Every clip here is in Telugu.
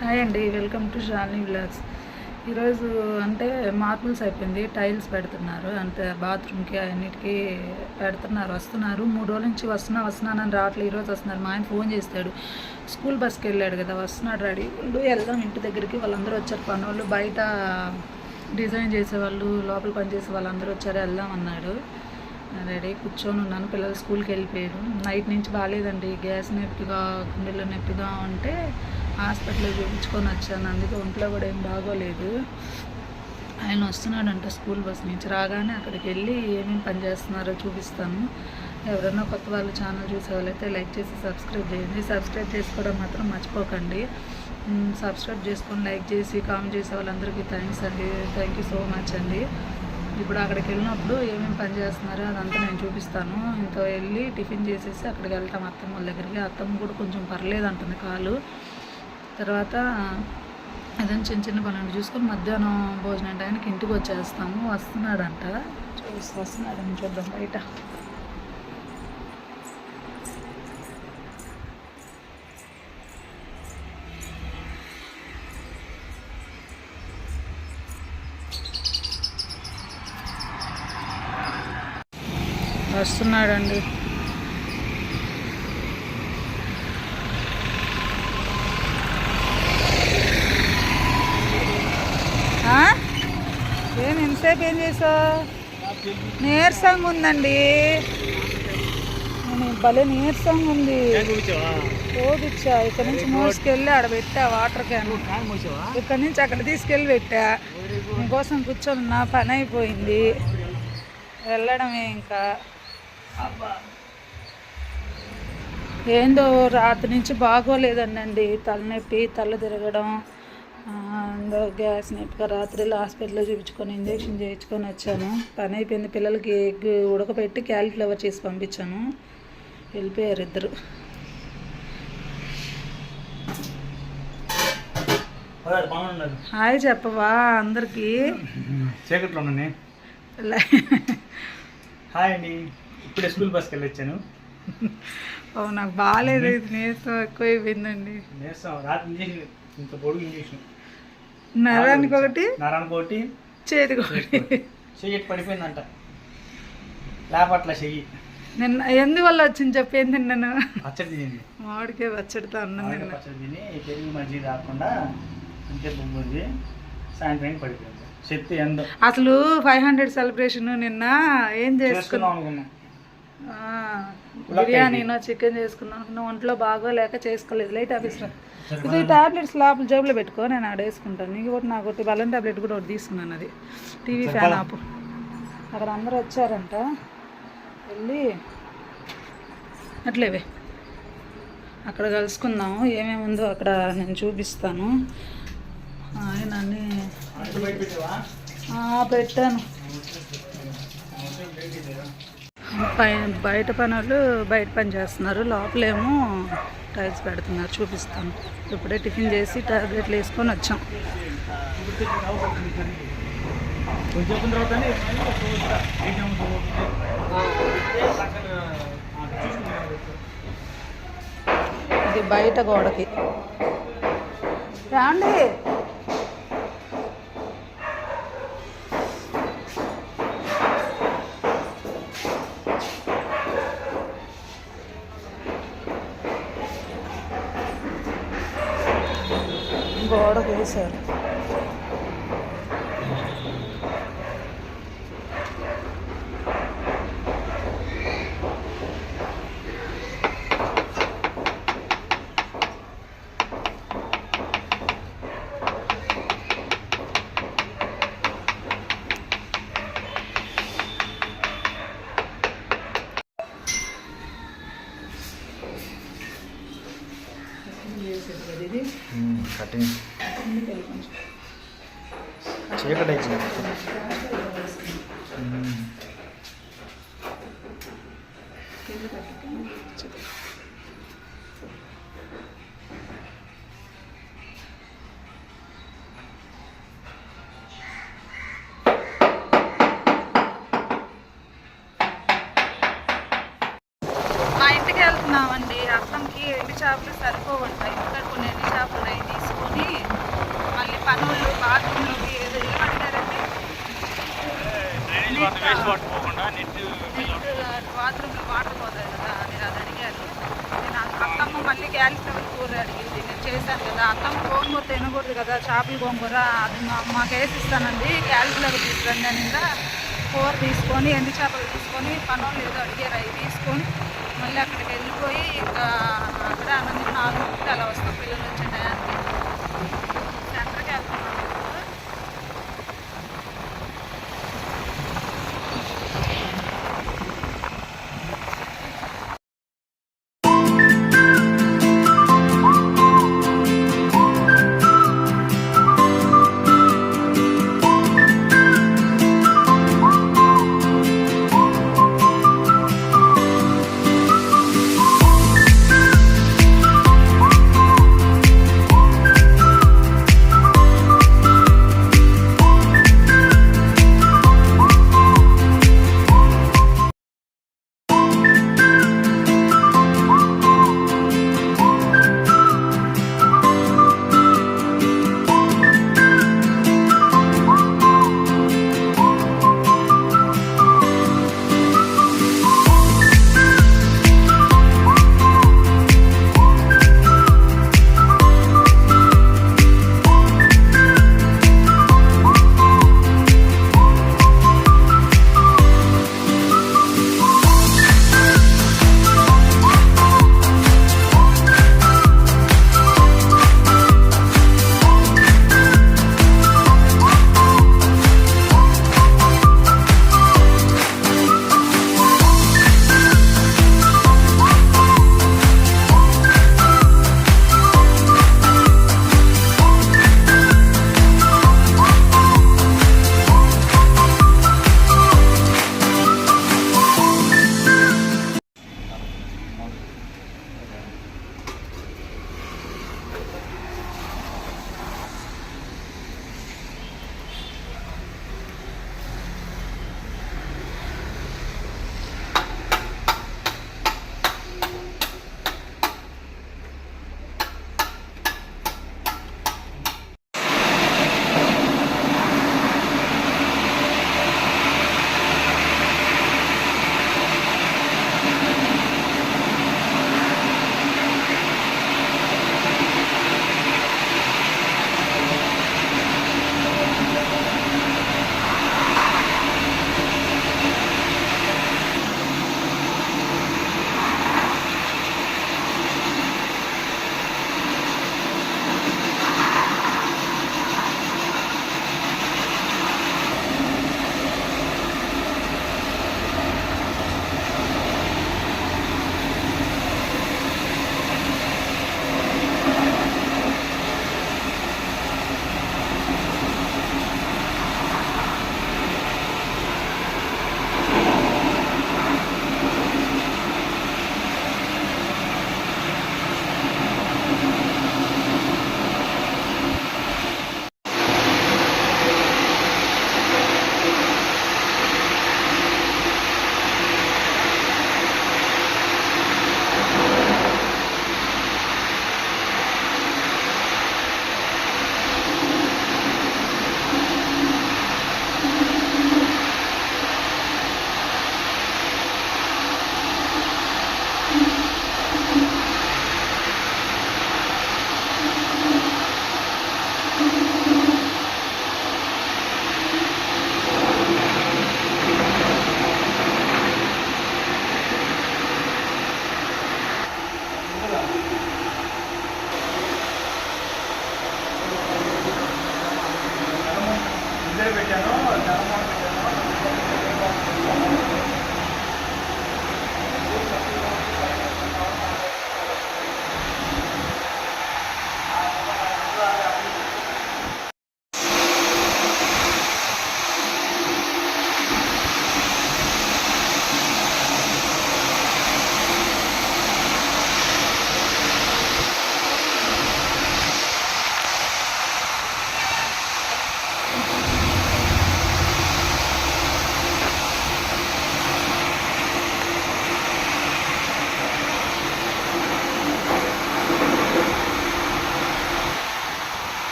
హాయ్ అండి, వెల్కమ్ టు శాలిని వ్లాగ్స్. ఈరోజు అంటే మార్బుల్స్ అయిపోయింది, టైల్స్ పెడుతున్నారు. అంటే బాత్రూమ్కి అన్నిటికీ పెడుతున్నారు. వస్తున్నారు 3 రోజుల నుంచి వస్తున్నానని రావట్లేదు. ఈరోజు వస్తున్నారు. మా ఆయన ఫోన్ చేస్తాడు, స్కూల్ బస్కి వెళ్ళాడు కదా, వస్తున్నాడు, రెడీ ఉండు వెళ్దాం ఇంటి దగ్గరికి. వాళ్ళందరూ వచ్చారు, పని వాళ్ళు, బయట డిజైన్ చేసేవాళ్ళు, లోపల పనిచేసే వాళ్ళందరూ వచ్చారు, వెళ్దాం అన్నాడు. రెడీ కూర్చొని ఉన్నాను. పిల్లలు స్కూల్కి వెళ్ళిపోయారు. నైట్ నుంచి బాగాలేదండి, గ్యాస్ నొప్పిగా, గుండెలో నొప్పిగా ఉంటే హాస్పిటల్లో చూపించుకొని వచ్చాను. అందుకే ఒంట్లో కూడా ఏం బాగోలేదు. ఆయన వస్తున్నాడంట స్కూల్ బస్ నుంచి. రాగానే అక్కడికి వెళ్ళి ఏమేమి పని చేస్తున్నారో చూపిస్తాను. ఎవరైనా కొత్త వాళ్ళు ఛానల్ చూసే వాళ్ళైతే లైక్ చేసి సబ్స్క్రైబ్ చేయండి. సబ్స్క్రైబ్ చేసుకోవడం మాత్రం మర్చిపోకండి. సబ్స్క్రైబ్ చేసుకొని లైక్ చేసి కామెంట్ చేసే వాళ్ళందరికీ థ్యాంక్స్ అండి. థ్యాంక్ యూ సో మచ్ అండి. ఇప్పుడు అక్కడికి వెళ్ళినప్పుడు ఏమేమి పని చేస్తున్నారో అదంతా నేను చూపిస్తాను. ఇంత వెళ్ళి టిఫిన్ చేసేసి అక్కడికి వెళ్తాం అత్తమ్మ వాళ్ళ దగ్గరికి. అత్తమ్మ కూడా కొంచెం పర్లేదు అంటుంది కాలు. తర్వాత ఏదైనా చిన్న చిన్న పనులు చూసుకొని మధ్యాహ్నం భోజనం టైంకి ఇంటికి వచ్చేస్తాము. వస్తున్నాడంట, వస్తున్నాడని చూద్దాం బయట. వస్తున్నాడండి. ఏం ఎంతసేపు ఏం చేసావు? నీరసంగా ఉందండి, భలే నీరసంగా ఉంది. పోగిచ్చా, ఇక్కడ నుంచి మోసుకెళ్ళి ఆడ పెట్టా వాటర్ క్యాన్. ఇక్కడ నుంచి అక్కడ తీసుకెళ్ళి పెట్టా. మీకోసం కూర్చొని నా పని అయిపోయింది, వెళ్ళడమే ఇంకా. ఏందో రాత్రి నుంచి బాగోలేదండి, తలనొప్పి, తల తిరగడం, గ్యాస్ నొప్పిగా. రాత్రిలో హాస్పిటల్లో చూపించుకొని ఇంజక్షన్ చేయించుకొని వచ్చాను. పని అయిపోయింది. పిల్లలకి ఎగ్ ఉడకపెట్టి క్యాలీఫ్లవర్ చేసి పంపించాను. వెళ్ళిపోయారు ఇద్దరు. హాయ్ చెప్పవా అందరికి? చీకట్లో హాయ్ అండి. ఇప్పుడే స్కూల్ బస్కి వెళ్ళొచ్చాను. నాకు బాగాలేదు, నీరసం ఎక్కువైపోయిందండి. నీరసం రాత్రి ఇంజక్షన్, ఇంత పొడుగు ఇంజక్షన్, నరానికి ఒకటి, చేతికి ఒకటి. చెయ్యి పడిపోయిందంట, లేపట్ల చెయ్యి. నిన్న ఎందువల్ల వచ్చింది చెప్పి? ఏం తిన్నాను? పచ్చడి తినండి. మామిడికాయ పచ్చడితో అన్నం తిన్నా. పచ్చడి తిని పెరుగు మజ్జిగ రాకుండా అంతే బొమ్మిది. సాయంత్రం పడిపోయింది. శక్తి ఎంతో. అసలు 500 సెలబ్రేషన్ నిన్న ఏం చేసుకున్నాం అనుకున్నాం, బిర్యానీనో చికెన్ చేసుకున్నాం అనుకున్నా. ఒంట్లో బాగోలేక చేసుకోలేదు. లైట్ ఆఫీసర్ ఇది టాబ్లెట్స్ లోపల జేబులో పెట్టుకో, నేను ఆడ వేసుకుంటాను. నీకు ఒకటి నాకు ఒకటి బలం టాబ్లెట్ కూడా ఒకటి తీసుకున్నాను. అది టీవీ ఫ్యాన్ ఆపు. అక్కడ అందరూ వచ్చారంట, వెళ్ళి అట్లేవే అక్కడ కలుసుకుందాము. ఏమేమి ఉందో అక్కడ నేను చూపిస్తాను. ఆయన అన్నీ పెట్టాను. బయట పనులు బయట పని చేస్తున్నారు, లోపలేమో టైల్స్ పెడుతున్నారు. చూపిస్తాను. ఇప్పుడే టిఫిన్ చేసి టాబ్లెట్లు వేసుకొని వచ్చాం. ఇది బయట గోడకి రాండి. గోడకు వేశారు. కటింగ్ చీకటి ఇచ్చిన వెళ్తున్నామండి. అత్తంకి ఎండు చేపలు సరిపోవంటాయి. ఇక్కడ కొన్ని ఎండు చేపలు అవి తీసుకొని మళ్ళీ పనులు బాత్రూంలోకి ఏదో ఏమంటారండి బాత్రూంలో వాటర్ పోతాయి కదా అని అది అడిగారు. నేను అత్తమ్మ మళ్ళీ క్యాలీఫ్లవర్ కూర అడిగింది. నేను చేశాను కదా. అత్తమ్మ గోంగూర తినకూడదు కదా, చేపల గోంగూర అది మాకు వేసి ఇస్తానండి, క్యాలీఫ్లవర్ తీసుకురండి అని కూర తీసుకొని ఎండు చేపలు తీసుకొని పనులు ఏదో అడిగారు అవి తీసుకొని మళ్ళీ అక్కడికి వెళ్ళిపోయి ఇంకా అక్కడ అన్నది 4 అలా వస్తాం పిల్లలు వచ్చే టయానికి. సెంటర్కి వెళ్తున్నాం.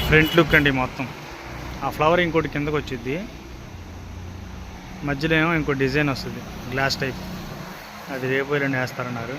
ఫ్రంట్ లుక్ అండి మొత్తం. ఆ ఫ్లవర్ ఇంకోటి కిందకు వచ్చింది, మధ్యలో ఏమో ఇంకో డిజైన్ వస్తుంది గ్లాస్ టైప్. అది రేపు ఎల్లుండి వేస్తారన్నారు.